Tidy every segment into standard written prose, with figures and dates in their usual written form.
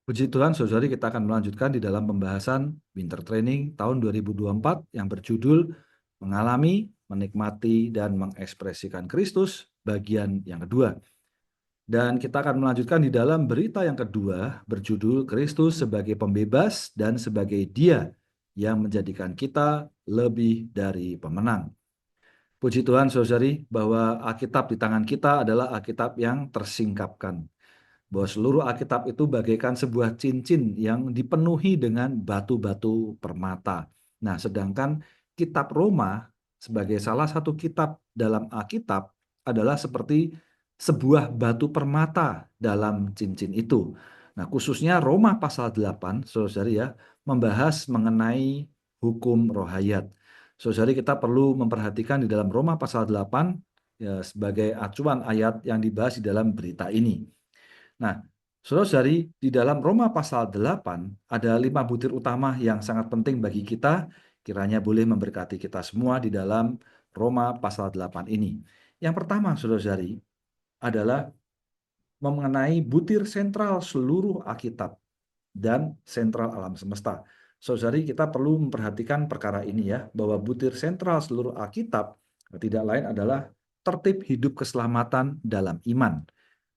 Puji Tuhan, saudari, kita akan melanjutkan di dalam pembahasan Winter Training tahun 2024 yang berjudul Mengalami, Menikmati, dan Mengekspresikan Kristus, bagian yang kedua. Dan kita akan melanjutkan di dalam berita yang kedua berjudul Kristus sebagai pembebas dan sebagai Dia yang menjadikan kita lebih dari pemenang. Puji Tuhan, saudari, bahwa Alkitab di tangan kita adalah Alkitab yang tersingkapkan, bahwa seluruh Alkitab itu bagaikan sebuah cincin yang dipenuhi dengan batu-batu permata. Nah, sedangkan kitab Roma sebagai salah satu kitab dalam Alkitab adalah seperti sebuah batu permata dalam cincin itu. Nah, khususnya Roma pasal 8, saudari ya, membahas mengenai hukum rohayat. Saudari, kita perlu memperhatikan di dalam Roma pasal 8 ya, sebagai acuan ayat yang dibahas di dalam berita ini. Nah, saudara-saudari, di dalam Roma pasal 8 ada 5 butir utama yang sangat penting bagi kita, kiranya boleh memberkati kita semua di dalam Roma pasal 8 ini. Yang pertama, saudara-saudari, adalah mengenai butir sentral seluruh Alkitab dan sentral alam semesta. Saudari, kita perlu memperhatikan perkara ini ya, bahwa butir sentral seluruh Alkitab tidak lain adalah tertib hidup keselamatan dalam iman.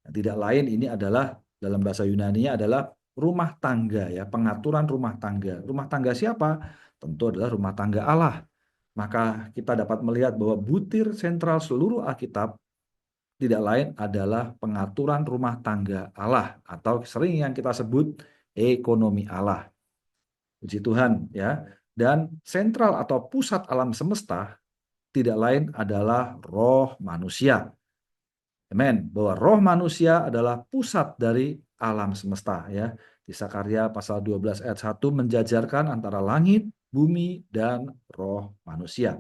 Tidak lain ini adalah dalam bahasa Yunani adalah rumah tangga ya, pengaturan rumah tangga. Rumah tangga siapa? Tentu adalah rumah tangga Allah. Maka kita dapat melihat bahwa butir sentral seluruh Alkitab tidak lain adalah pengaturan rumah tangga Allah atau sering yang kita sebut ekonomi Allah. Puji Tuhan ya. Dan sentral atau pusat alam semesta tidak lain adalah roh manusia. Amen. Bahwa roh manusia adalah pusat dari alam semesta ya. Di Sakarya pasal 12 ayat 1 menjajarkan antara langit, bumi, dan roh manusia.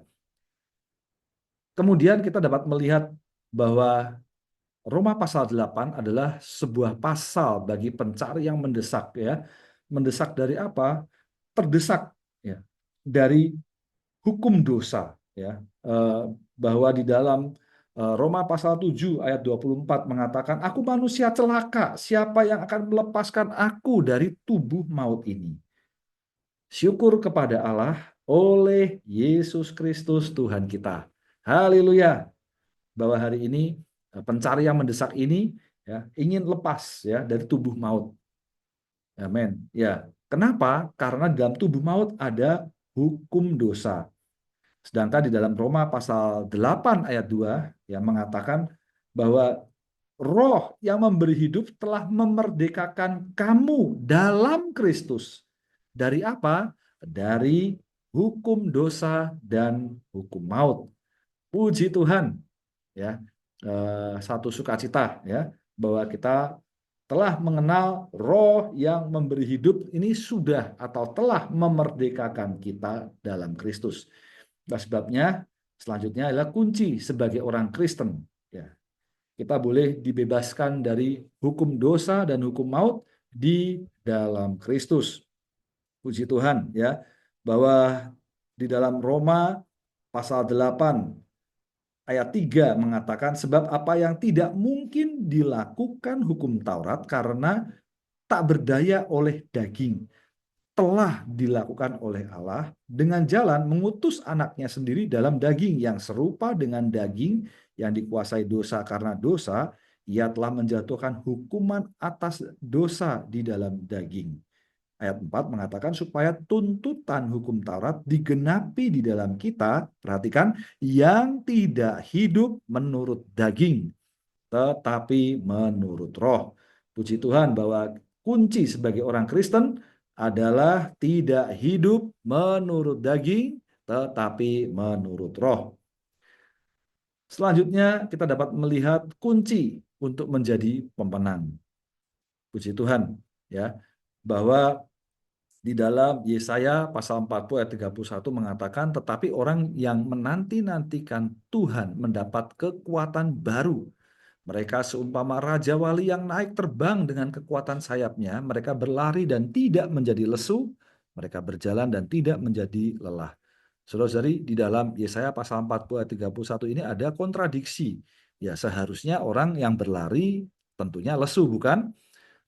Kemudian kita dapat melihat bahwa Roma pasal 8 adalah sebuah pasal bagi pencari yang mendesak ya. Mendesak dari apa? Terdesak ya. Dari hukum dosa ya. Bahwa di dalam Roma pasal 7 ayat 24 mengatakan, "Aku manusia celaka, siapa yang akan melepaskan aku dari tubuh maut ini?" Syukur kepada Allah oleh Yesus Kristus Tuhan kita. Haleluya. Bahwa hari ini pencari yang mendesak ini ya ingin lepas ya dari tubuh maut. Amin. Ya. Kenapa? Karena dalam tubuh maut ada hukum dosa. Sedangkan di dalam Roma pasal 8 ayat 2 yang mengatakan bahwa roh yang memberi hidup telah memerdekakan kamu dalam Kristus. Dari apa? Dari hukum dosa dan hukum maut. Puji Tuhan. Ya, satu sukacita ya bahwa kita telah mengenal roh yang memberi hidup ini sudah atau telah memerdekakan kita dalam Kristus. Nah, sebabnya selanjutnya adalah kunci sebagai orang Kristen. Ya, kita boleh dibebaskan dari hukum dosa dan hukum maut di dalam Kristus. Puji Tuhan ya, bahwa di dalam Roma pasal 8 ayat 3 mengatakan, sebab apa yang tidak mungkin dilakukan hukum Taurat karena tak berdaya oleh daging, telah dilakukan oleh Allah dengan jalan mengutus anaknya sendiri dalam daging yang serupa dengan daging yang dikuasai dosa karena dosa, ia telah menjatuhkan hukuman atas dosa di dalam daging. Ayat 4 mengatakan supaya tuntutan hukum Taurat digenapi di dalam kita, perhatikan, yang tidak hidup menurut daging, tetapi menurut roh. Puji Tuhan bahwa kunci sebagai orang Kristen adalah tidak hidup menurut daging, tetapi menurut roh. Selanjutnya kita dapat melihat kunci untuk menjadi pemenang. Puji Tuhan ya, bahwa di dalam Yesaya pasal 40 ayat 31 mengatakan, tetapi orang yang menanti-nantikan Tuhan mendapat kekuatan baru. Mereka seumpama raja wali yang naik terbang dengan kekuatan sayapnya. Mereka berlari dan tidak menjadi lesu. Mereka berjalan dan tidak menjadi lelah. Saudara-saudari, di dalam Yesaya pasal 40 ayat 31 ini ada kontradiksi. Ya, seharusnya orang yang berlari tentunya lesu, bukan?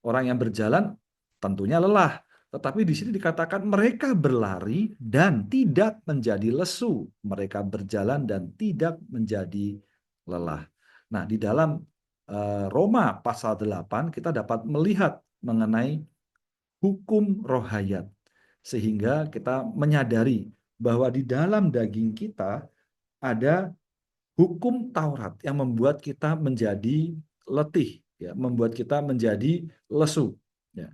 Orang yang berjalan tentunya lelah. Tetapi di sini dikatakan mereka berlari dan tidak menjadi lesu. Mereka berjalan dan tidak menjadi lelah. Nah, di dalam Roma pasal 8 kita dapat melihat mengenai hukum roh hayat. Sehingga kita menyadari bahwa di dalam daging kita ada hukum Taurat yang membuat kita menjadi letih, ya, membuat kita menjadi lesu. Ya.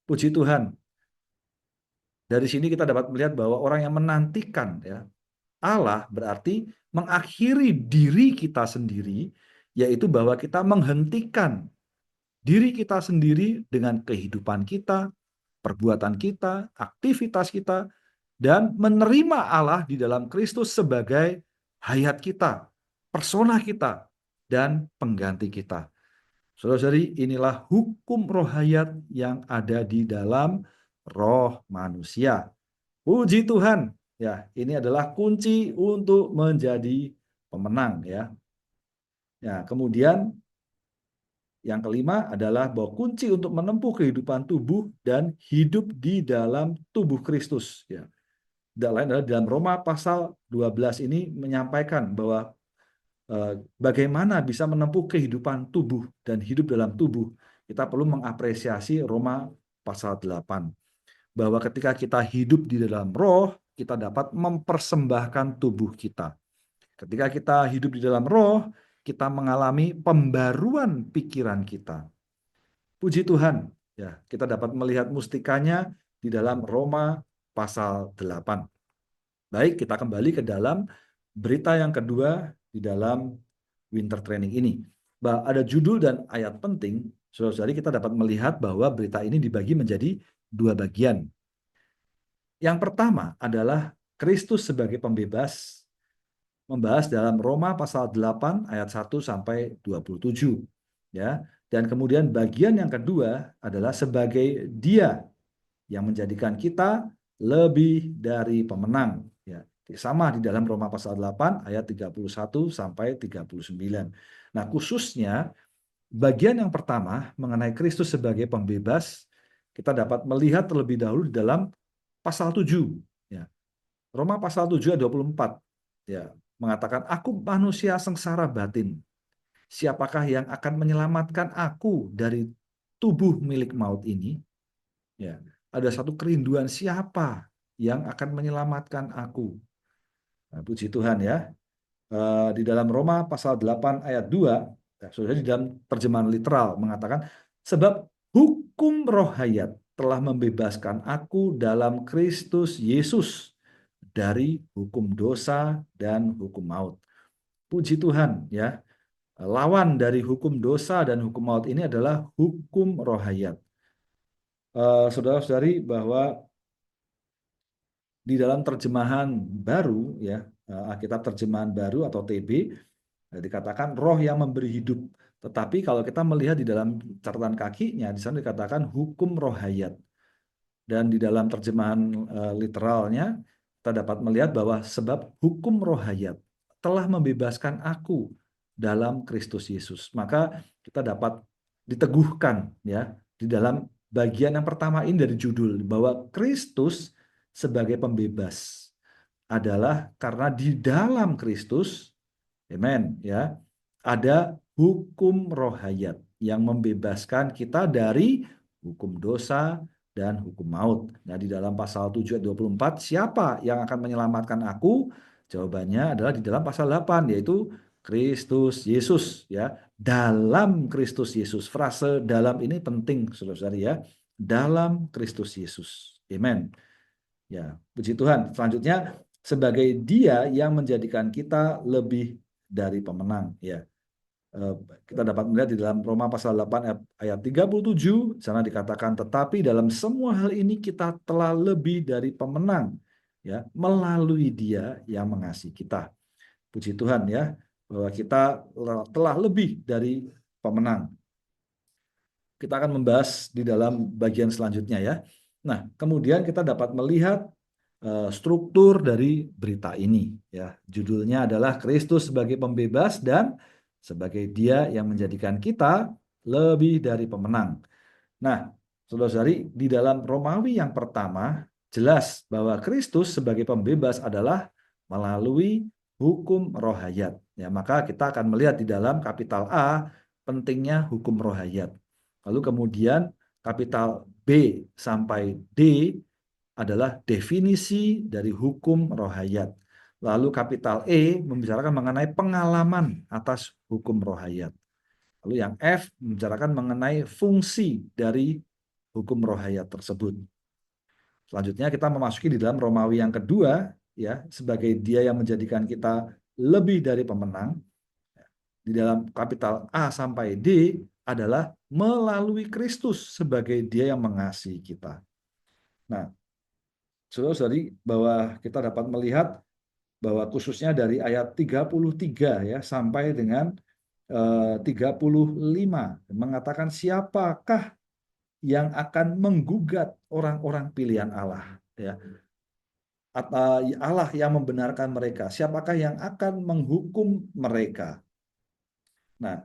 Puji Tuhan. Dari sini kita dapat melihat bahwa orang yang menantikan, ya, Allah berarti mengakhiri diri kita sendiri, yaitu bahwa kita menghentikan diri kita sendiri dengan kehidupan kita, perbuatan kita, aktivitas kita, dan menerima Allah di dalam Kristus sebagai hayat kita, persona kita, dan pengganti kita. Saudara-saudari, inilah hukum roh hayat yang ada di dalam roh manusia. Puji Tuhan. Ya, ini adalah kunci untuk menjadi pemenang, ya. Ya, kemudian yang kelima adalah bahwa kunci untuk menempuh kehidupan tubuh dan hidup di dalam tubuh Kristus, ya. Dan lain adalah dalam Roma pasal 12 ini menyampaikan bahwa bagaimana bisa menempuh kehidupan tubuh dan hidup dalam tubuh. Kita perlu mengapresiasi Roma pasal 8. Bahwa ketika kita hidup di dalam roh, kita dapat mempersembahkan tubuh kita. Ketika kita hidup di dalam roh, kita mengalami pembaruan pikiran kita. Puji Tuhan, ya, kita dapat melihat mustikanya di dalam Roma pasal 8. Baik, kita kembali ke dalam berita yang kedua di dalam winter training ini. Ada judul dan ayat penting, saudara-saudari, kita dapat melihat bahwa berita ini dibagi menjadi dua bagian. Yang pertama adalah Kristus sebagai pembebas, membahas dalam Roma pasal 8 ayat 1 sampai 27. Ya. Dan kemudian bagian yang kedua adalah sebagai Dia yang menjadikan kita lebih dari pemenang. Ya. Sama di dalam Roma pasal 8 ayat 31 sampai 39. Nah, khususnya bagian yang pertama mengenai Kristus sebagai pembebas, kita dapat melihat terlebih dahulu di dalam pasal 7. Ya. Roma pasal 7 ayat 24. Ya, mengatakan, aku manusia sengsara batin. Siapakah yang akan menyelamatkan aku dari tubuh milik maut ini? Ya, ada satu kerinduan, siapa yang akan menyelamatkan aku? Nah, puji Tuhan, ya. Di dalam Roma pasal 8 ayat 2, ya, sudah di dalam terjemahan literal mengatakan, sebab hukum roh hayat telah membebaskan aku dalam Kristus Yesus dari hukum dosa dan hukum maut. Puji Tuhan, ya. Lawan dari hukum dosa dan hukum maut ini adalah hukum roh hayat. Saudara-saudari, bahwa di dalam terjemahan baru, ya, Alkitab terjemahan baru atau TB, dikatakan roh yang memberi hidup. Tetapi kalau kita melihat di dalam catatan kakinya, di sana dikatakan hukum roh hayat. Dan di dalam terjemahan literalnya, kita dapat melihat bahwa sebab hukum roh hayat telah membebaskan aku dalam Kristus Yesus. Maka kita dapat diteguhkan, ya, di dalam bagian yang pertama ini dari judul, bahwa Kristus sebagai pembebas adalah karena di dalam Kristus, amen, ya, ada hukum roh hayat yang membebaskan kita dari hukum dosa dan hukum maut. Nah, di dalam pasal 7 ayat 24, siapa yang akan menyelamatkan aku? Jawabannya adalah di dalam pasal 8, yaitu Kristus Yesus, ya. Dalam Kristus Yesus. Frase dalam ini penting, saudara-saudari, ya. Dalam Kristus Yesus. Amen. Ya, puji Tuhan. Selanjutnya, sebagai Dia yang menjadikan kita lebih dari pemenang, ya. Kita dapat melihat di dalam Roma pasal 8 ayat 37, sana dikatakan, tetapi dalam semua hal ini kita telah lebih dari pemenang, ya, melalui Dia yang mengasihi kita. Puji Tuhan, ya, bahwa kita telah lebih dari pemenang. Kita akan membahas di dalam bagian selanjutnya, ya. Nah, kemudian kita dapat melihat struktur dari berita ini, ya. Judulnya adalah Kristus sebagai pembebas dan sebagai Dia yang menjadikan kita lebih dari pemenang. Nah, Saudara-saudari, di dalam Romawi yang pertama, jelas bahwa Kristus sebagai pembebas adalah melalui hukum roh hayat. Ya, maka kita akan melihat di dalam kapital A, pentingnya hukum roh hayat. Lalu kemudian kapital B sampai D adalah definisi dari hukum roh hayat. Lalu kapital E membicarakan mengenai pengalaman atas hukum roh hayat. Lalu yang F membicarakan mengenai fungsi dari hukum roh hayat tersebut. Selanjutnya kita memasuki di dalam Romawi yang kedua, ya, sebagai dia yang menjadikan kita lebih dari pemenang. Di dalam kapital A sampai D adalah melalui Kristus sebagai dia yang mengasihi kita. Nah, saudara-saudari, bahwa kita dapat melihat bahwa khususnya dari ayat 33 ya sampai dengan 35 mengatakan siapakah yang akan menggugat orang-orang pilihan Allah, ya. Allah yang membenarkan mereka, siapakah yang akan menghukum mereka? Nah,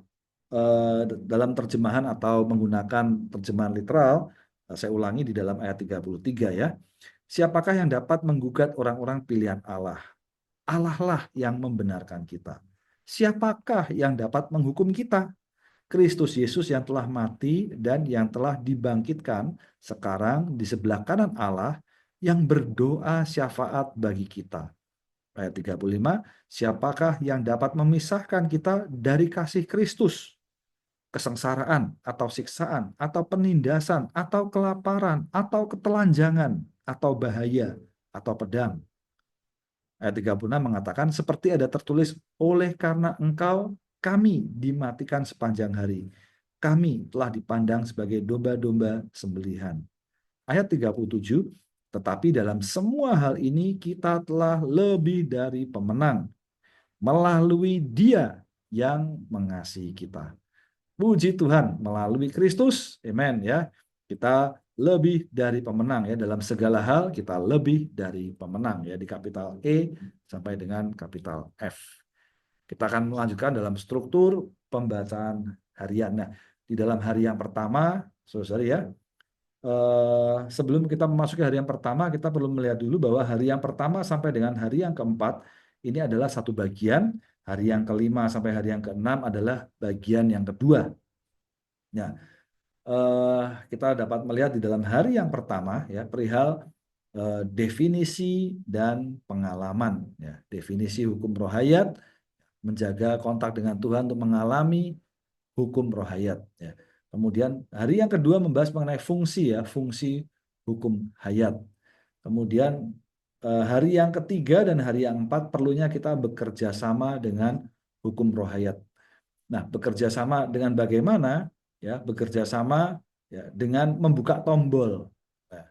dalam terjemahan atau menggunakan terjemahan literal, saya ulangi di dalam ayat 33 ya. Siapakah yang dapat menggugat orang-orang pilihan Allah? Allah lah yang membenarkan kita. Siapakah yang dapat menghukum kita? Kristus Yesus yang telah mati dan yang telah dibangkitkan sekarang di sebelah kanan Allah yang berdoa syafaat bagi kita. Ayat 35, siapakah yang dapat memisahkan kita dari kasih Kristus? Kesengsaraan atau siksaan atau penindasan atau kelaparan atau ketelanjangan atau bahaya atau pedang. Ayat 36 mengatakan seperti ada tertulis oleh karena engkau kami dimatikan sepanjang hari. Kami telah dipandang sebagai domba-domba sembelihan. Ayat 37, tetapi dalam semua hal ini kita telah lebih dari pemenang melalui Dia yang mengasihi kita. Puji Tuhan, melalui Kristus, amen ya. Kita lebih dari pemenang ya, dalam segala hal kita lebih dari pemenang ya, di kapital E sampai dengan kapital F. Kita akan melanjutkan dalam struktur pembacaan harian. Nah, di dalam hari yang pertama, saudara ya, sebelum kita memasuki hari yang pertama, kita perlu melihat dulu bahwa hari yang pertama sampai dengan hari yang keempat ini adalah satu bagian, hari yang kelima sampai hari yang keenam adalah bagian yang kedua. Ya, kita dapat melihat di dalam hari yang pertama ya perihal definisi dan pengalaman ya, definisi hukum roh hayat, menjaga kontak dengan Tuhan untuk mengalami hukum roh hayat ya. Kemudian hari yang kedua membahas mengenai fungsi ya, fungsi hukum hayat. Kemudian hari yang ketiga dan hari yang empat perlunya kita bekerja sama dengan hukum roh hayat. Nah, bekerja sama dengan bagaimana? Ya, bekerja sama ya, dengan membuka tombol. Nah,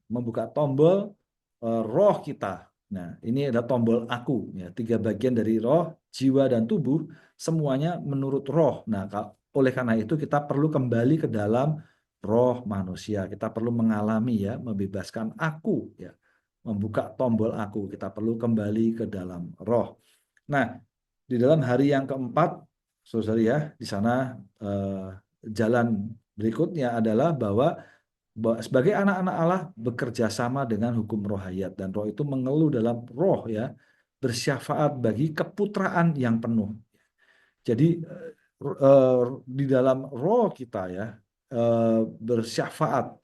membuka tombol roh kita. Nah, ini adalah tombol aku. Ya, tiga bagian dari roh, jiwa, dan tubuh, semuanya menurut roh. Nah, oleh karena itu kita perlu kembali ke dalam roh manusia. Kita perlu mengalami ya, membebaskan aku. Ya, membuka tombol aku. Kita perlu kembali ke dalam roh. Nah, di dalam hari yang keempat, saudara ya, di sana jalan berikutnya adalah bahwa sebagai anak-anak Allah bekerja sama dengan hukum roh hayat, dan roh itu mengeluh dalam roh ya, bersyafaat bagi keputraan yang penuh. Jadi di dalam roh kita ya bersyafaat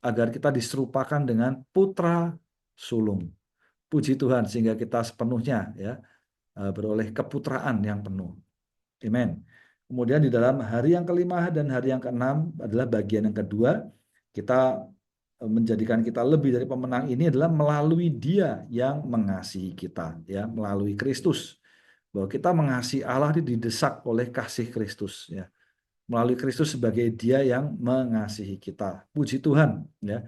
agar kita diserupakan dengan putra sulung. Puji Tuhan sehingga kita sepenuhnya ya beroleh keputraan yang penuh. Amen. Kemudian di dalam hari yang kelima dan hari yang keenam adalah bagian yang kedua. Kita menjadikan kita lebih dari pemenang ini adalah melalui Dia yang mengasihi kita, ya, melalui Kristus. Bahwa kita mengasihi Allah didesak oleh kasih Kristus, ya. Melalui Kristus sebagai Dia yang mengasihi kita. Puji Tuhan, ya,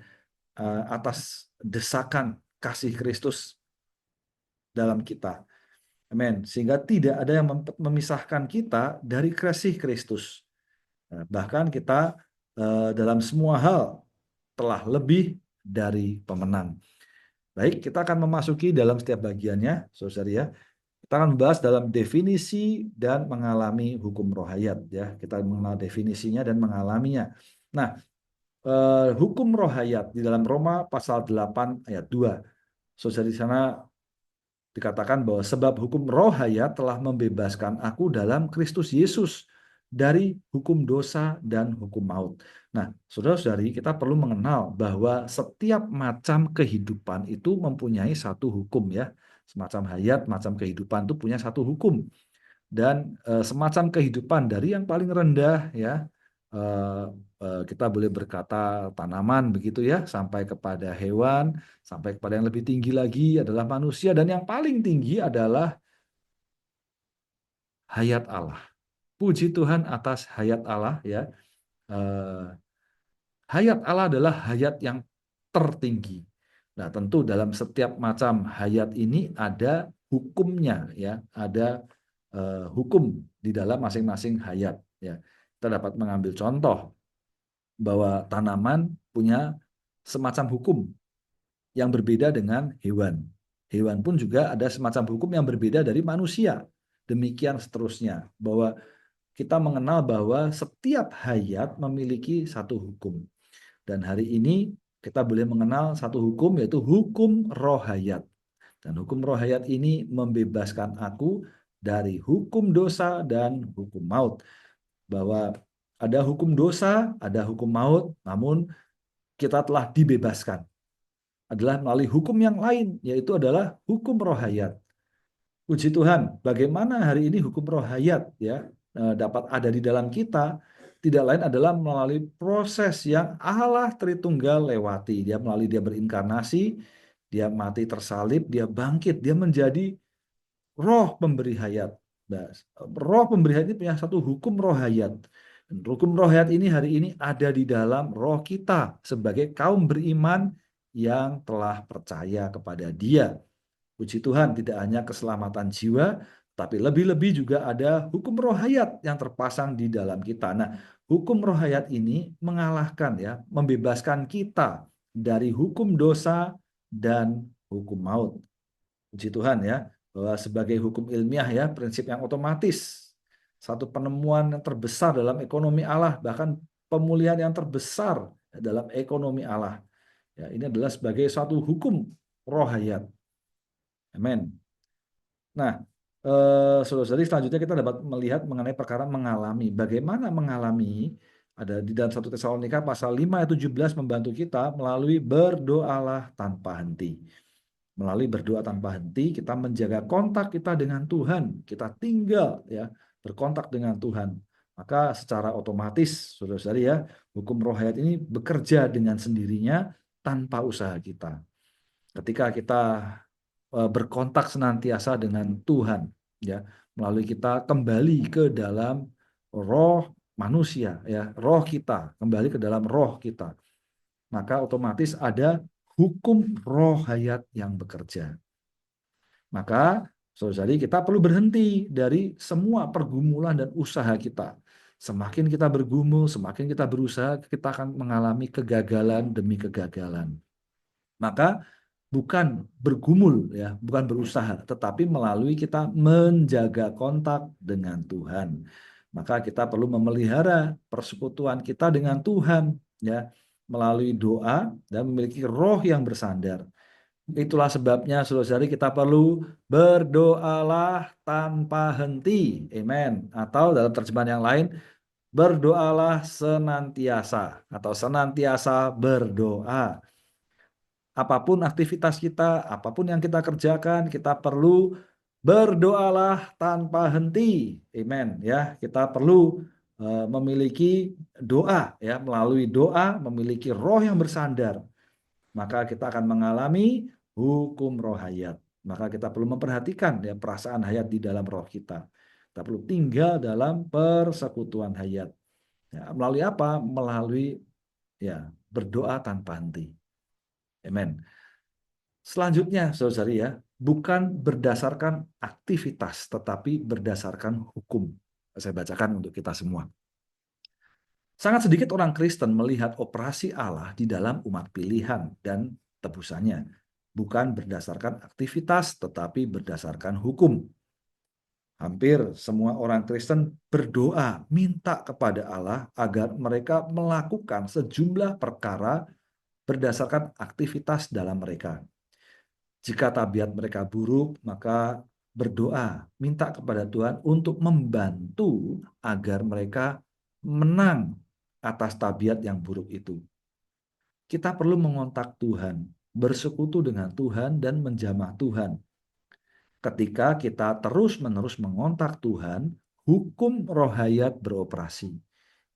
atas desakan kasih Kristus dalam kita. Amin. Sehingga tidak ada yang memisahkan kita dari kasih Kristus. Bahkan kita dalam semua hal telah lebih dari pemenang. Baik, kita akan memasuki dalam setiap bagiannya, saudara ya. Kita akan membahas dalam definisi dan mengalami hukum roh hayat ya. Kita mengenal definisinya dan mengalaminya. Nah, hukum roh hayat di dalam Roma pasal 8 ayat 2. Saudara, di sana dikatakan bahwa sebab hukum roh hayat telah membebaskan aku dalam Kristus Yesus dari hukum dosa dan hukum maut. Nah, saudara-saudari, kita perlu mengenal bahwa setiap macam kehidupan itu mempunyai satu hukum ya. Semacam hayat, macam kehidupan itu punya satu hukum. Dan semacam kehidupan dari yang paling rendah ya, eh, kita boleh berkata tanaman begitu ya, sampai kepada hewan, sampai kepada yang lebih tinggi lagi adalah manusia, dan yang paling tinggi adalah hayat Allah. Puji Tuhan atas hayat Allah ya. Eh, Hayat Allah adalah hayat yang tertinggi. Nah, tentu dalam setiap macam hayat ini ada hukumnya ya, ada hukum di dalam masing-masing hayat ya. Kita dapat mengambil contoh bahwa tanaman punya semacam hukum yang berbeda dengan hewan. Hewan pun juga ada semacam hukum yang berbeda dari manusia. Demikian seterusnya, bahwa kita mengenal bahwa setiap hayat memiliki satu hukum. Dan hari ini kita boleh mengenal satu hukum, yaitu hukum roh hayat. Dan hukum roh hayat ini membebaskan aku dari hukum dosa dan hukum maut. Bahwa ada hukum dosa, ada hukum maut, namun kita telah dibebaskan. Adalah melalui hukum yang lain, yaitu adalah hukum roh hayat. Puji Tuhan, bagaimana hari ini hukum roh hayat ya dapat ada di dalam kita, tidak lain adalah melalui proses yang Allah Tritunggal lewati. Dia melalui dia berinkarnasi, dia mati tersalib, dia bangkit, dia menjadi roh pemberi hayat. Roh pemberi hayat ini punya satu hukum roh hayat. Dan hukum roh hayat ini hari ini ada di dalam roh kita sebagai kaum beriman yang telah percaya kepada Dia. Puji Tuhan, tidak hanya keselamatan jiwa, tapi lebih-lebih juga ada hukum roh hayat yang terpasang di dalam kita. Nah, hukum roh hayat ini mengalahkan ya, membebaskan kita dari hukum dosa dan hukum maut. Puji Tuhan ya, bahwa sebagai hukum ilmiah ya, prinsip yang otomatis, satu penemuan yang terbesar dalam ekonomi Allah, bahkan pemulihan yang terbesar dalam ekonomi Allah. Ya, ini adalah sebagai suatu hukum roh hayat. Amin. Nah, saudara-saudari, selanjutnya kita dapat melihat mengenai perkara mengalami. Bagaimana mengalami, ada di dalam 1 Tesalonika pasal 5 ayat 17 membantu kita melalui berdoalah tanpa henti. Melalui berdoa tanpa henti, kita menjaga kontak kita dengan Tuhan. Kita tinggal ya berkontak dengan Tuhan. Maka secara otomatis, saudara-saudari ya, hukum roh hayat ini bekerja dengan sendirinya tanpa usaha kita. Ketika kita berkontak senantiasa dengan Tuhan ya, melalui kita kembali ke dalam roh manusia ya, roh kita kembali ke dalam roh kita, maka otomatis ada hukum roh hayat yang bekerja. Maka saudari, kita perlu berhenti dari semua pergumulan dan usaha kita. Semakin kita bergumul, semakin kita berusaha, kita akan mengalami kegagalan demi kegagalan. Maka bukan bergumul ya, bukan berusaha, tetapi melalui kita menjaga kontak dengan Tuhan. Maka kita perlu memelihara persekutuan kita dengan Tuhan ya, melalui doa dan memiliki roh yang bersandar. Itulah sebabnya saudara-saudari, kita perlu berdoalah tanpa henti. Amen. Atau dalam terjemahan yang lain, berdoalah senantiasa atau senantiasa berdoa. Apapun aktivitas kita, apapun yang kita kerjakan, kita perlu berdoalah tanpa henti. Amen ya. Kita perlu memiliki doa ya, melalui doa memiliki roh yang bersandar. Maka kita akan mengalami hukum roh hayat. Maka kita perlu memperhatikan ya perasaan hayat di dalam roh kita. Kita perlu tinggal dalam persekutuan hayat. Ya, melalui apa? Melalui ya berdoa tanpa henti. Amen. Selanjutnya, saudari ya, bukan berdasarkan aktivitas, tetapi berdasarkan hukum. Saya bacakan untuk kita semua. Sangat sedikit orang Kristen melihat operasi Allah di dalam umat pilihan dan tebusannya. Bukan berdasarkan aktivitas, tetapi berdasarkan hukum. Hampir semua orang Kristen berdoa, minta kepada Allah agar mereka melakukan sejumlah perkara berdasarkan aktivitas dalam mereka. Jika tabiat mereka buruk, maka berdoa, minta kepada Tuhan untuk membantu agar mereka menang atas tabiat yang buruk itu. Kita perlu mengontak Tuhan, bersekutu dengan Tuhan dan menjamah Tuhan. Ketika kita terus-menerus mengontak Tuhan, hukum rohayat beroperasi.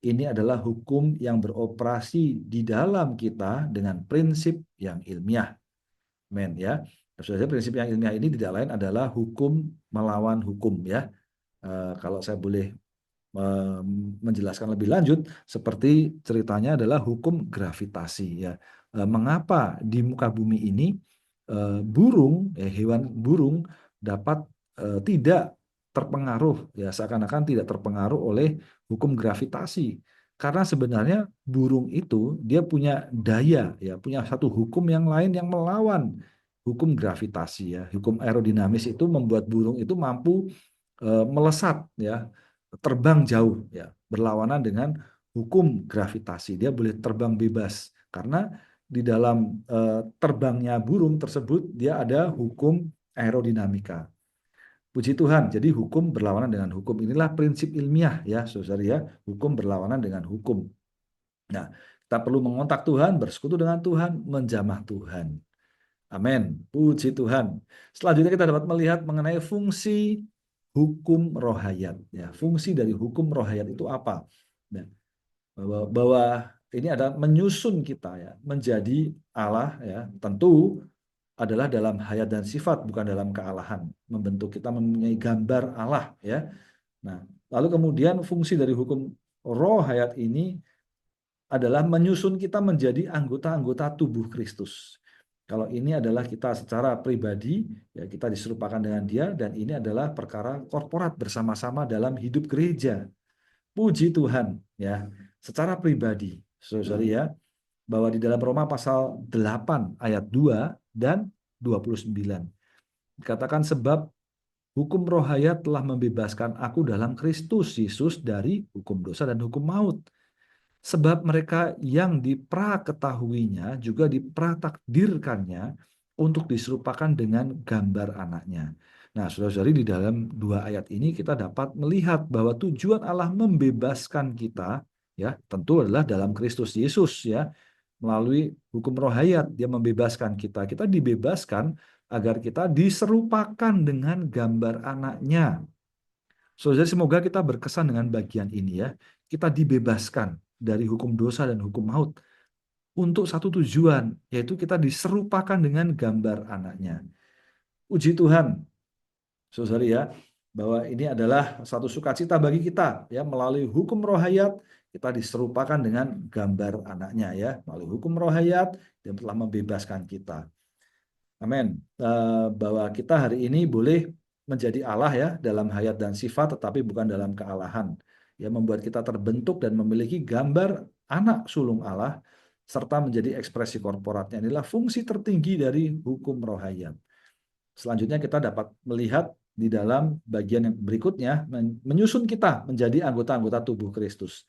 Ini adalah hukum yang beroperasi di dalam kita dengan prinsip yang ilmiah. Men ya. Sebenarnya prinsip yang ilmiah ini tidak lain adalah hukum melawan hukum ya. Kalau saya boleh menjelaskan lebih lanjut, seperti ceritanya adalah hukum gravitasi ya. Mengapa di muka bumi ini burung, hewan burung dapat tidak terpengaruh ya, seakan-akan tidak terpengaruh oleh hukum gravitasi? Karena sebenarnya burung itu dia punya daya ya, punya satu hukum yang lain yang melawan hukum gravitasi ya. Hukum aerodinamis itu membuat burung itu mampu melesat ya, terbang jauh ya, berlawanan dengan hukum gravitasi. Dia boleh terbang bebas karena di dalam terbangnya burung tersebut dia ada hukum aerodinamika. Puji Tuhan, jadi hukum berlawanan dengan hukum. Inilah prinsip ilmiah ya, saudara ya, hukum berlawanan dengan hukum. Nah, kita perlu mengontak Tuhan, bersekutu dengan Tuhan, menjamah Tuhan. Amin. Puji Tuhan. Selanjutnya kita dapat melihat mengenai fungsi hukum rohayat. Ya, fungsi dari hukum rohayat itu apa? Nah, bahwa ini ada menyusun kita ya menjadi Allah ya. Tentu adalah dalam hayat dan sifat, bukan dalam kealahan. Membentuk kita mempunyai gambar Allah ya. Nah, lalu kemudian fungsi dari hukum rohayat ini adalah menyusun kita menjadi anggota-anggota tubuh Kristus. Kalau ini adalah kita secara pribadi, ya kita diserupakan dengan dia, dan ini adalah perkara korporat bersama-sama dalam hidup gereja. Puji Tuhan, ya. Secara pribadi, saudara ya, bahwa di dalam Roma pasal 8 ayat 2 dan 29 dikatakan sebab hukum rohayat telah membebaskan aku dalam Kristus Yesus dari hukum dosa dan hukum maut. Sebab mereka yang dipraketahuinya juga dipratakdirkannya untuk diserupakan dengan gambar anaknya. Nah, saudara-saudari, di dalam dua ayat ini kita dapat melihat bahwa tujuan Allah membebaskan kita, ya, tentu adalah dalam Kristus Yesus, ya, melalui hukum rohayat. Dia membebaskan kita. Kita dibebaskan agar kita diserupakan dengan gambar anaknya. Saudara, semoga kita berkesan dengan bagian ini ya. Kita dibebaskan dari hukum dosa dan hukum maut untuk satu tujuan, yaitu kita diserupakan dengan gambar anaknya. Puji Tuhan, saudara ya, bahwa ini adalah satu sukacita bagi kita ya, melalui hukum rohayat kita diserupakan dengan gambar anaknya ya, melalui hukum rohayat yang telah membebaskan kita. Amin. Bahwa kita hari ini boleh menjadi Allah ya dalam hayat dan sifat, tetapi bukan dalam kealahan. Ya, membuat kita terbentuk dan memiliki gambar anak sulung Allah serta menjadi ekspresi korporatnya. Inilah fungsi tertinggi dari hukum rohayat. Selanjutnya kita dapat melihat di dalam bagian yang berikutnya menyusun kita menjadi anggota-anggota tubuh Kristus.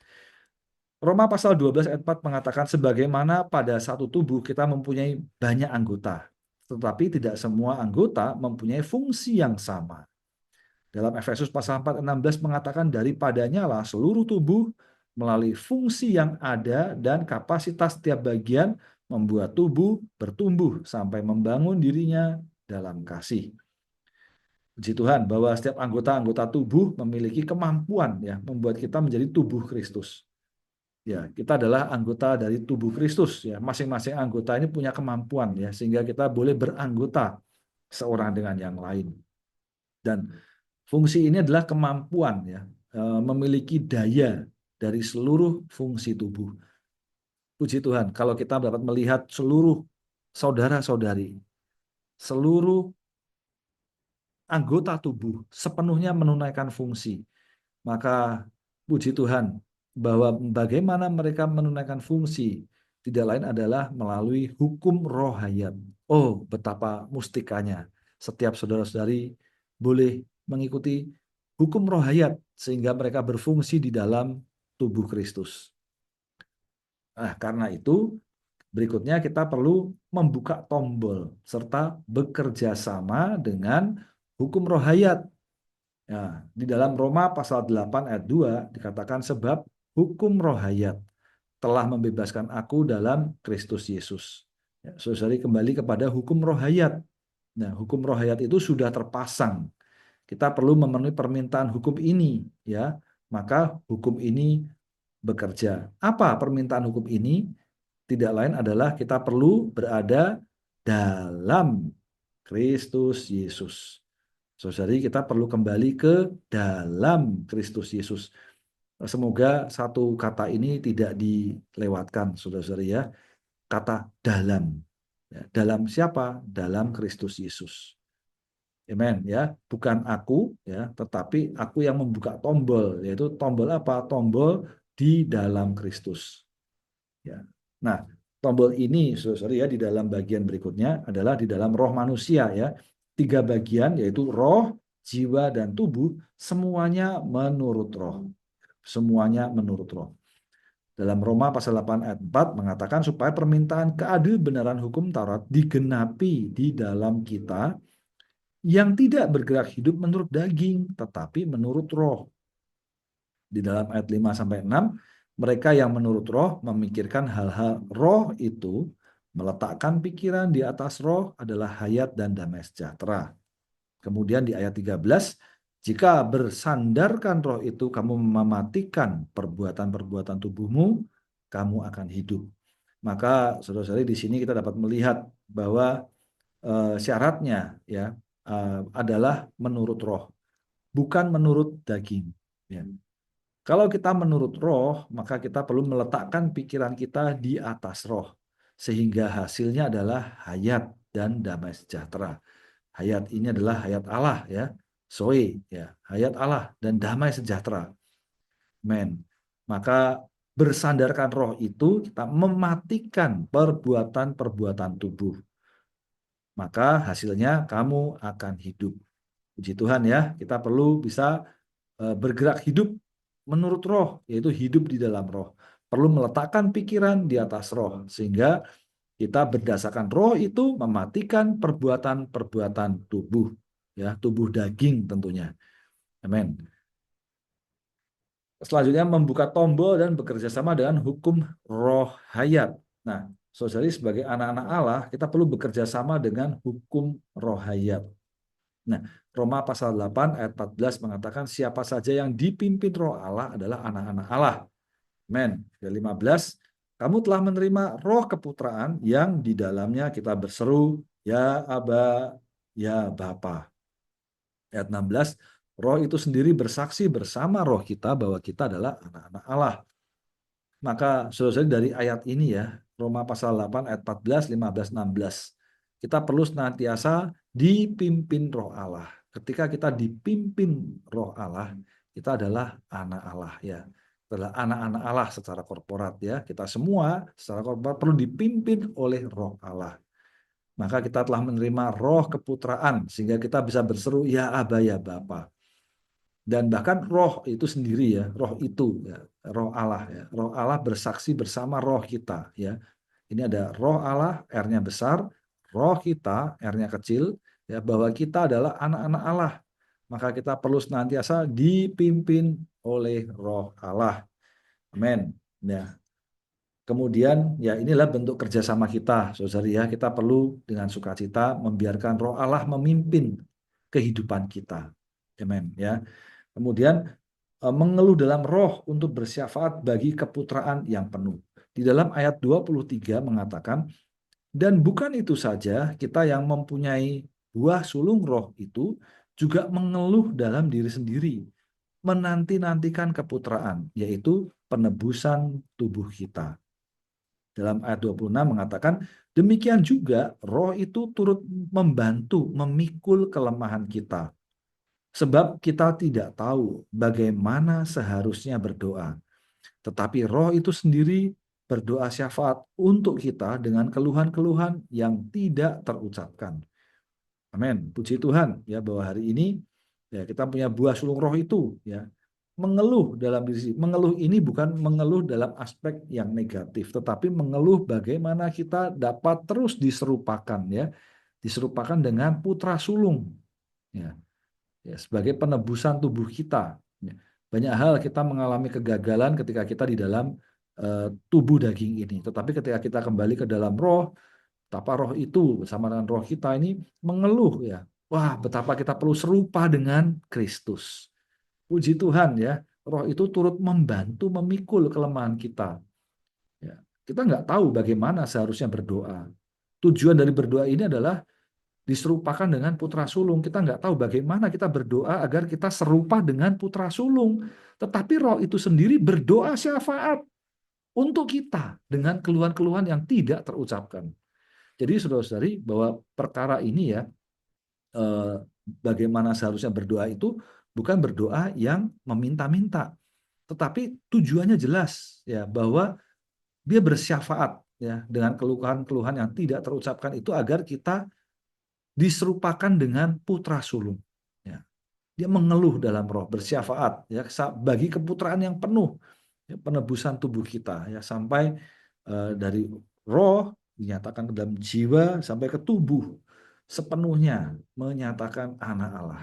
Roma pasal 12 ayat 4 mengatakan sebagaimana pada satu tubuh kita mempunyai banyak anggota, tetapi tidak semua anggota mempunyai fungsi yang sama. Dalam Efesus pasal 4 ayat 16 mengatakan daripadanya lah seluruh tubuh melalui fungsi yang ada dan kapasitas setiap bagian membuat tubuh bertumbuh sampai membangun dirinya dalam kasih. Puji Tuhan bahwa setiap anggota-anggota tubuh memiliki kemampuan ya membuat kita menjadi tubuh Kristus. Ya, kita adalah anggota dari tubuh Kristus ya. Masing-masing anggota ini punya kemampuan ya sehingga kita boleh beranggota seorang dengan yang lain. Dan fungsi ini adalah kemampuan ya, memiliki daya dari seluruh fungsi tubuh. Puji Tuhan, kalau kita dapat melihat seluruh saudara-saudari, seluruh anggota tubuh sepenuhnya menunaikan fungsi, maka puji Tuhan bahwa bagaimana mereka menunaikan fungsi tidak lain adalah melalui hukum rohayat. Oh, betapa mustikanya. Setiap saudara-saudari boleh mengikuti hukum rohayat sehingga mereka berfungsi di dalam tubuh Kristus. Nah, karena itu berikutnya kita perlu membuka tombol serta bekerja sama dengan hukum rohayat. Ya, di dalam Roma pasal 8 ayat 2 dikatakan sebab hukum rohayat telah membebaskan aku dalam Kristus Yesus. Ya, saudari kembali kepada hukum rohayat. Nah, hukum rohayat itu sudah terpasang. Kita perlu memenuhi permintaan hukum ini, ya. Maka hukum ini bekerja. Apa permintaan hukum ini? Tidak lain adalah kita perlu berada dalam Kristus Yesus. Saudari, kita perlu kembali ke dalam Kristus Yesus. Semoga satu kata ini tidak dilewatkan, saudara-saudari ya. Kata dalam. Ya, dalam siapa? Dalam Kristus Yesus. Amen ya, bukan aku ya, tetapi aku yang membuka tombol, yaitu tombol apa? Tombol di dalam Kristus. Ya. Nah, tombol ini saudara ya di dalam bagian berikutnya adalah di dalam roh manusia ya. 3 bagian yaitu roh, jiwa dan tubuh semuanya menurut roh. Semuanya menurut roh. Dalam Roma pasal 8 ayat 4 mengatakan supaya permintaan keadilbenaran hukum Taurat digenapi di dalam kita yang tidak bergerak hidup menurut daging, tetapi menurut roh. Di dalam ayat 5 sampai 6, mereka yang menurut roh memikirkan hal-hal roh itu, meletakkan pikiran di atas roh adalah hayat dan damai sejahtera. Kemudian di ayat 13, jika bersandarkan roh itu kamu mematikan perbuatan-perbuatan tubuhmu, kamu akan hidup. Maka saudara-saudari di sini kita dapat melihat bahwa syaratnya ya adalah menurut roh, bukan menurut daging. Ya. Kalau kita menurut roh, maka kita perlu meletakkan pikiran kita di atas roh, sehingga hasilnya adalah hayat dan damai sejahtera. Hayat ini adalah hayat Allah ya, Zoe ya, hayat Allah dan damai sejahtera. Men. Maka bersandarkan roh itu kita mematikan perbuatan-perbuatan tubuh. Maka hasilnya kamu akan hidup. Puji Tuhan ya, kita perlu bisa bergerak hidup menurut roh, yaitu hidup di dalam roh. Perlu meletakkan pikiran di atas roh, sehingga kita berdasarkan roh itu mematikan perbuatan-perbuatan tubuh, ya, tubuh daging tentunya. Amin. Selanjutnya membuka tombol dan bekerja sama dengan hukum roh hayat. Nah, saudari sebagai anak-anak Allah, kita perlu bekerja sama dengan hukum roh hayat. Nah, Roma pasal 8 ayat 14 mengatakan siapa saja yang dipimpin roh Allah adalah anak-anak Allah. Amin. Ayat 15, kamu telah menerima roh keputraan yang di dalamnya kita berseru, ya Aba, ya Bapa. Ayat 16, roh itu sendiri bersaksi bersama roh kita bahwa kita adalah anak-anak Allah. Maka saudara dari ayat ini ya, Roma pasal 8 ayat 14, 15, 16. Kita perlu senantiasa dipimpin roh Allah. Ketika kita dipimpin roh Allah, kita adalah anak Allah ya. Adalah anak-anak Allah secara korporat ya. Kita semua secara korporat perlu dipimpin oleh roh Allah. Maka kita telah menerima roh keputraan sehingga kita bisa berseru ya Aba ya Bapa. Dan bahkan roh itu sendiri ya, roh itu ya, roh Allah ya. Roh Allah bersaksi bersama roh kita ya. Ini ada roh Allah, R-nya besar, roh kita, R-nya kecil ya, bahwa kita adalah anak-anak Allah. Maka kita perlu senantiasa dipimpin oleh roh Allah. Amin. Ya. Kemudian ya inilah bentuk kerjasama kita, saudari ya. Kita perlu dengan sukacita membiarkan roh Allah memimpin kehidupan kita. Amin ya. Kemudian mengeluh dalam roh untuk bersyafaat bagi keputraan yang penuh. Di dalam ayat 23 mengatakan, dan bukan itu saja, kita yang mempunyai buah sulung roh itu juga mengeluh dalam diri sendiri, menanti-nantikan keputraan, yaitu penebusan tubuh kita. Dalam ayat 26 mengatakan, demikian juga roh itu turut membantu memikul kelemahan kita. Sebab kita tidak tahu bagaimana seharusnya berdoa. Tetapi roh itu sendiri berdoa syafaat untuk kita dengan keluhan-keluhan yang tidak terucapkan. Amin. Puji Tuhan ya bahwa hari ini Ya, kita punya buah sulung roh itu, ya. Mengeluh dalam diri, mengeluh ini bukan mengeluh dalam aspek yang negatif, tetapi mengeluh bagaimana kita dapat terus diserupakan, ya, diserupakan dengan putra sulung, ya, ya, sebagai penebusan tubuh kita. Ya. Banyak hal kita mengalami kegagalan ketika kita di dalam tubuh daging ini, tetapi ketika kita kembali ke dalam roh, betapa roh itu bersama dengan roh kita ini mengeluh, ya. Wah, betapa kita perlu serupa dengan Kristus. Puji Tuhan, ya, roh itu turut membantu memikul kelemahan kita. Ya, kita nggak tahu bagaimana seharusnya berdoa. Tujuan dari berdoa ini adalah diserupakan dengan putra sulung. Kita nggak tahu bagaimana kita berdoa agar kita serupa dengan putra sulung. Tetapi roh itu sendiri berdoa syafaat untuk kita dengan keluhan-keluhan yang tidak terucapkan. Jadi saudara-saudari, bahwa perkara ini, ya, bagaimana seharusnya berdoa itu bukan berdoa yang meminta-minta, tetapi tujuannya jelas, ya, bahwa dia bersyafaat, ya, dengan keluhan-keluhan yang tidak terucapkan itu agar kita diserupakan dengan putra sulung, ya. Dia mengeluh dalam roh, bersyafaat, ya, bagi keputraan yang penuh, ya, penebusan tubuh kita, ya, sampai dari roh dinyatakan ke dalam jiwa sampai ke tubuh sepenuhnya menyatakan anak Allah.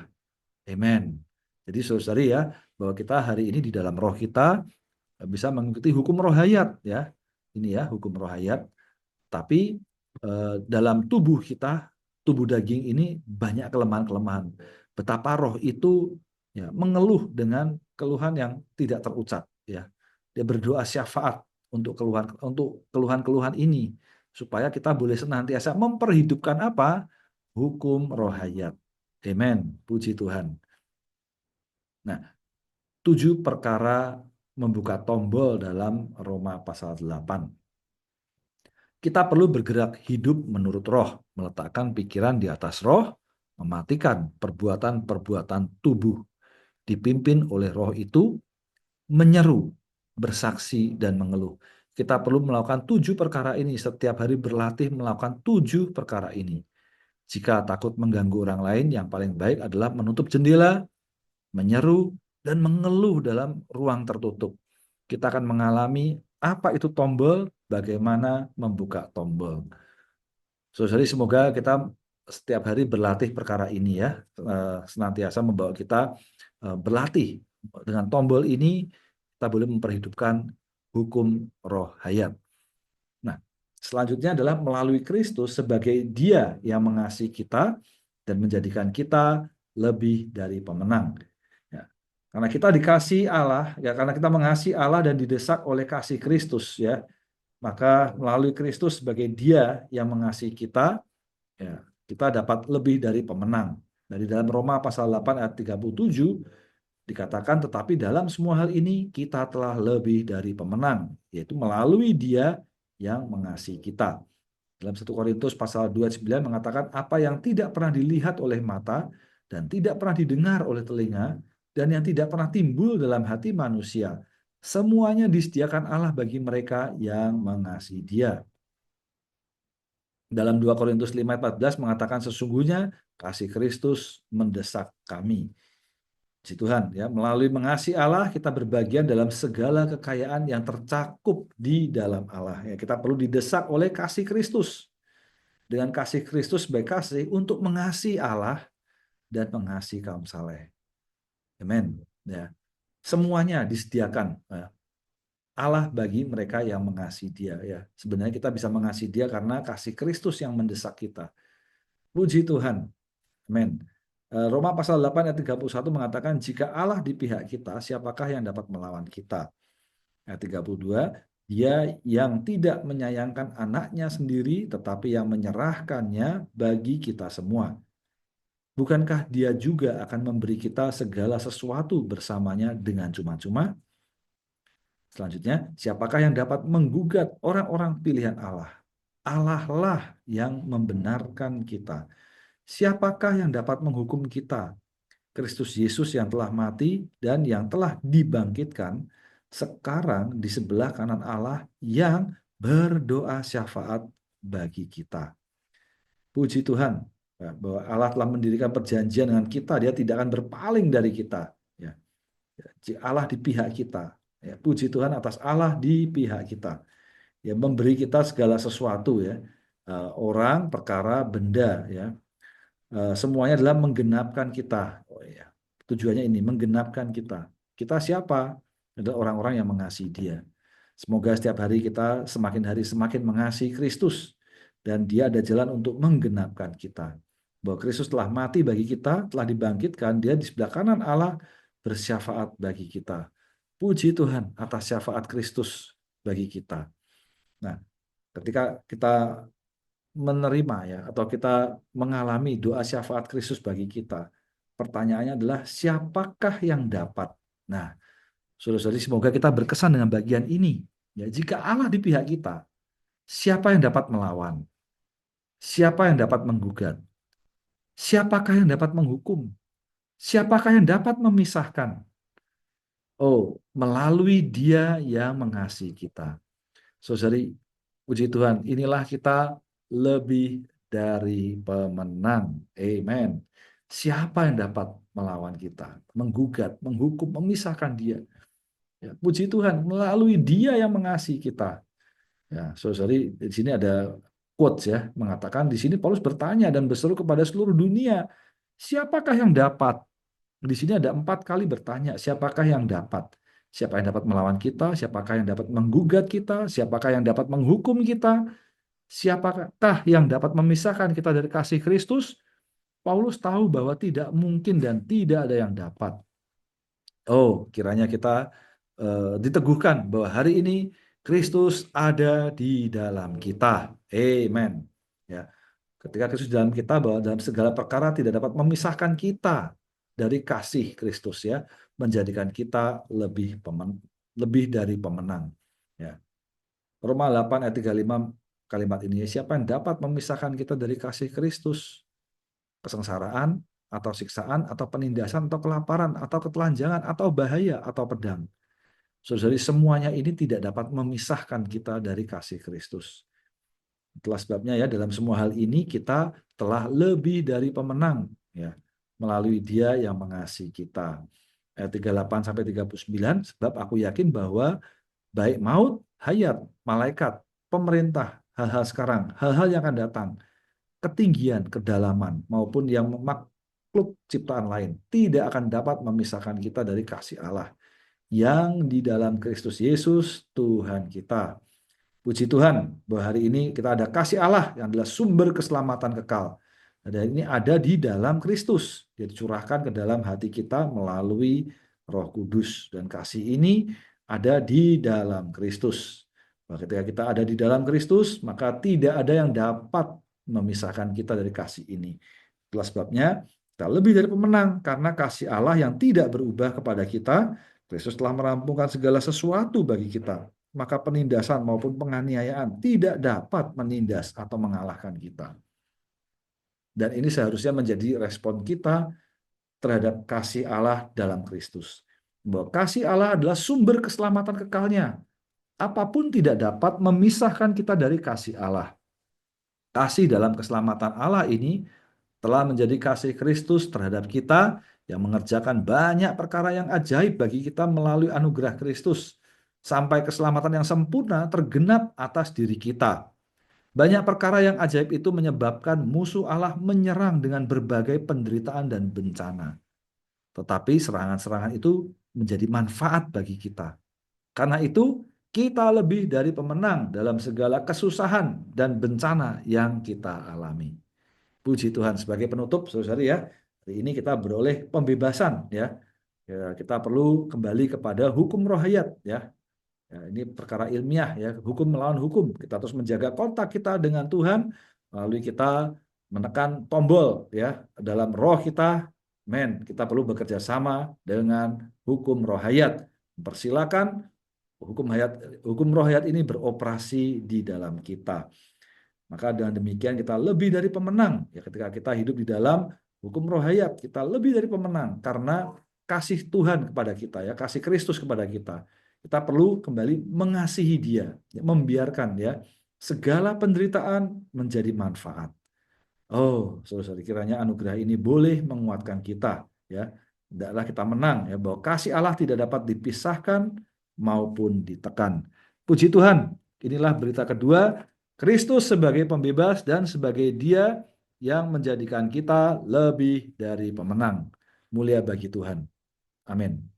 Amen. Jadi saudari, ya, bahwa kita hari ini di dalam roh kita bisa mengikuti hukum roh hayat, ya. Ini, ya, hukum roh hayat. Tapi dalam tubuh kita, tubuh daging ini banyak kelemahan-kelemahan. Betapa roh itu, ya, mengeluh dengan keluhan yang tidak terucap, ya. Dia berdoa syafaat untuk keluhan-keluhan ini supaya kita boleh senantiasa memperhidupkan apa? Hukum roh hayat. Amen. Puji Tuhan. Nah, 7 perkara membuka tombol dalam Roma pasal 8. Kita perlu bergerak hidup menurut roh, meletakkan pikiran di atas roh, mematikan perbuatan-perbuatan tubuh, dipimpin oleh roh itu, menyeru, bersaksi, dan mengeluh. Kita perlu melakukan 7 perkara ini, setiap hari berlatih melakukan 7 perkara ini. Jika takut mengganggu orang lain, yang paling baik adalah menutup jendela, menyeru, dan mengeluh dalam ruang tertutup. Kita akan mengalami apa itu tombol, bagaimana membuka tombol. Jadi semoga kita setiap hari berlatih perkara ini, ya, senantiasa membawa kita berlatih dengan tombol ini, kita boleh memperhidupkan hukum roh hayat. Nah, selanjutnya adalah melalui Kristus sebagai Dia yang mengasihi kita dan menjadikan kita lebih dari pemenang. Ya. Karena kita dikasihi Allah, ya, karena kita mengasihi Allah dan didesak oleh kasih Kristus, ya, maka melalui Kristus sebagai Dia yang mengasihi kita, ya, kita dapat lebih dari pemenang. Dari dalam Roma pasal 8 ayat 37 dikatakan, tetapi dalam semua hal ini kita telah lebih dari pemenang, yaitu melalui Dia yang mengasihi kita. Dalam 1 Korintus pasal 2:9 mengatakan, apa yang tidak pernah dilihat oleh mata dan tidak pernah didengar oleh telinga dan yang tidak pernah timbul dalam hati manusia, semuanya disediakan Allah bagi mereka yang mengasihi Dia. Dalam 2 Korintus 5:14 mengatakan, sesungguhnya kasih Kristus mendesak kami. Puji Tuhan, ya, melalui mengasihi Allah kita berbagian dalam segala kekayaan yang tercakup di dalam Allah. Ya, kita perlu didesak oleh kasih Kristus. Dengan kasih Kristus sebagai kasih untuk mengasihi Allah dan mengasihi kaum saleh. Amin. Ya. Semuanya disediakan, ya, Allah bagi mereka yang mengasihi Dia, ya. Sebenarnya kita bisa mengasihi Dia karena kasih Kristus yang mendesak kita. Puji Tuhan. Amin. Roma pasal 8 ayat 31 mengatakan, jika Allah di pihak kita, siapakah yang dapat melawan kita? Ayat 32, Dia yang tidak menyayangkan anaknya sendiri, tetapi yang menyerahkannya bagi kita semua. Bukankah Dia juga akan memberi kita segala sesuatu bersamanya dengan cuma-cuma? Selanjutnya, siapakah yang dapat menggugat orang-orang pilihan Allah? Allah lah yang membenarkan kita. Siapakah yang dapat menghukum kita? Kristus Yesus yang telah mati dan yang telah dibangkitkan sekarang di sebelah kanan Allah yang berdoa syafaat bagi kita. Puji Tuhan. Ya, bahwa Allah telah mendirikan perjanjian dengan kita, Dia tidak akan berpaling dari kita. Ya, Allah di pihak kita. Ya, puji Tuhan atas Allah di pihak kita. Ya, memberi kita segala sesuatu ya. Orang, perkara, benda ya. Semuanya adalah menggenapkan kita. Oh ya. Tujuannya ini menggenapkan kita. Kita siapa? Adalah orang-orang yang mengasihi Dia. Semoga setiap hari kita semakin hari semakin mengasihi Kristus dan Dia ada jalan untuk menggenapkan kita. Bahwa Kristus telah mati bagi kita, telah dibangkitkan, Dia di sebelah kanan Allah bersyafaat bagi kita. Puji Tuhan atas syafaat Kristus bagi kita. Nah, ketika kita menerima ya atau kita mengalami doa syafaat Kristus bagi kita, pertanyaannya adalah siapakah yang dapat? Nah, saudara-saudari, semoga kita berkesan dengan bagian ini. Ya, jika Allah di pihak kita, siapa yang dapat melawan? Siapa yang dapat menggugat? Siapakah yang dapat menghukum? Siapakah yang dapat memisahkan? Oh, melalui Dia yang mengasihi kita. Saudari, puji Tuhan, inilah kita lebih dari pemenang. Amen. Siapa yang dapat melawan kita? Menggugat, menghukum, memisahkan Dia. Ya, puji Tuhan, melalui Dia yang mengasihi kita. Ya, saudari, di sini ada quotes ya, mengatakan di sini Paulus bertanya dan berseru kepada seluruh dunia, siapakah yang dapat? Di sini ada 4 kali bertanya, siapakah yang dapat? Siapa yang dapat melawan kita? Siapakah yang dapat menggugat kita? Siapakah yang dapat menghukum kita? Siapakah yang dapat memisahkan kita dari kasih Kristus? Paulus tahu bahwa tidak mungkin dan tidak ada yang dapat. Oh, kiranya kita diteguhkan bahwa hari ini Kristus ada di dalam kita. Amen. Ya. Ketika Kristus di dalam kita, bahwa dalam segala perkara tidak dapat memisahkan kita dari kasih Kristus ya, menjadikan kita lebih dari pemenang. Ya. Roma 8 ayat 35 kalimat ini, siapa yang dapat memisahkan kita dari kasih Kristus? Kesengsaraan, atau siksaan, atau penindasan, atau kelaparan, atau ketelanjangan, atau bahaya, atau pedang. Saudari, semuanya ini tidak dapat memisahkan kita dari kasih Kristus. Itulah sebabnya ya dalam semua hal ini kita telah lebih dari pemenang ya melalui Dia yang mengasihi kita. Ayat 38 sampai 39, sebab aku yakin bahwa baik maut, hayat, malaikat, pemerintah, hal-hal sekarang, hal-hal yang akan datang, ketinggian, kedalaman maupun yang makhluk ciptaan lain tidak akan dapat memisahkan kita dari kasih Allah yang di dalam Kristus Yesus Tuhan kita. Puji Tuhan bahwa hari ini kita ada kasih Allah yang adalah sumber keselamatan kekal. Dan ini ada di dalam Kristus. Dia dicurahkan ke dalam hati kita melalui Roh Kudus. Dan kasih ini ada di dalam Kristus. Bahwa ketika kita ada di dalam Kristus, maka tidak ada yang dapat memisahkan kita dari kasih ini. Itulah sebabnya kita lebih dari pemenang karena kasih Allah yang tidak berubah kepada kita. Kristus telah merampungkan segala sesuatu bagi kita, maka penindasan maupun penganiayaan tidak dapat menindas atau mengalahkan kita. Dan ini seharusnya menjadi respon kita terhadap kasih Allah dalam Kristus. Bahwa kasih Allah adalah sumber keselamatan kekalnya. Apapun tidak dapat memisahkan kita dari kasih Allah. Kasih dalam keselamatan Allah ini telah menjadi kasih Kristus terhadap kita yang mengerjakan banyak perkara yang ajaib bagi kita melalui anugerah Kristus. Sampai keselamatan yang sempurna tergenap atas diri kita. Banyak perkara yang ajaib itu menyebabkan musuh Allah menyerang dengan berbagai penderitaan dan bencana. Tetapi serangan-serangan itu menjadi manfaat bagi kita. Karena itu, kita lebih dari pemenang dalam segala kesusahan dan bencana yang kita alami. Puji Tuhan. Sebagai penutup, saudara ya, hari ini kita beroleh pembebasan ya. Kita perlu kembali kepada hukum rohayat ya. Ya, ini perkara ilmiah ya, hukum melawan hukum. Kita terus menjaga kontak kita dengan Tuhan melalui kita menekan tombol ya dalam roh kita. Men, kita perlu bekerja sama dengan hukum rohayat. Persilakan hukum rohayat ini beroperasi di dalam kita. Maka dengan demikian kita lebih dari pemenang ya ketika kita hidup di dalam hukum rohayat, kita lebih dari pemenang karena kasih Tuhan kepada kita ya, kasih Kristus kepada kita. Kita perlu kembali mengasihi Dia, membiarkan ya segala penderitaan menjadi manfaat. Oh, saudara, kiranya anugerah ini boleh menguatkan kita, ya. Hendaklah kita menang, ya, bahwa kasih Allah tidak dapat dipisahkan maupun ditekan. Puji Tuhan, inilah berita kedua, Kristus sebagai pembebas dan sebagai Dia yang menjadikan kita lebih dari pemenang. Mulia bagi Tuhan. Amin.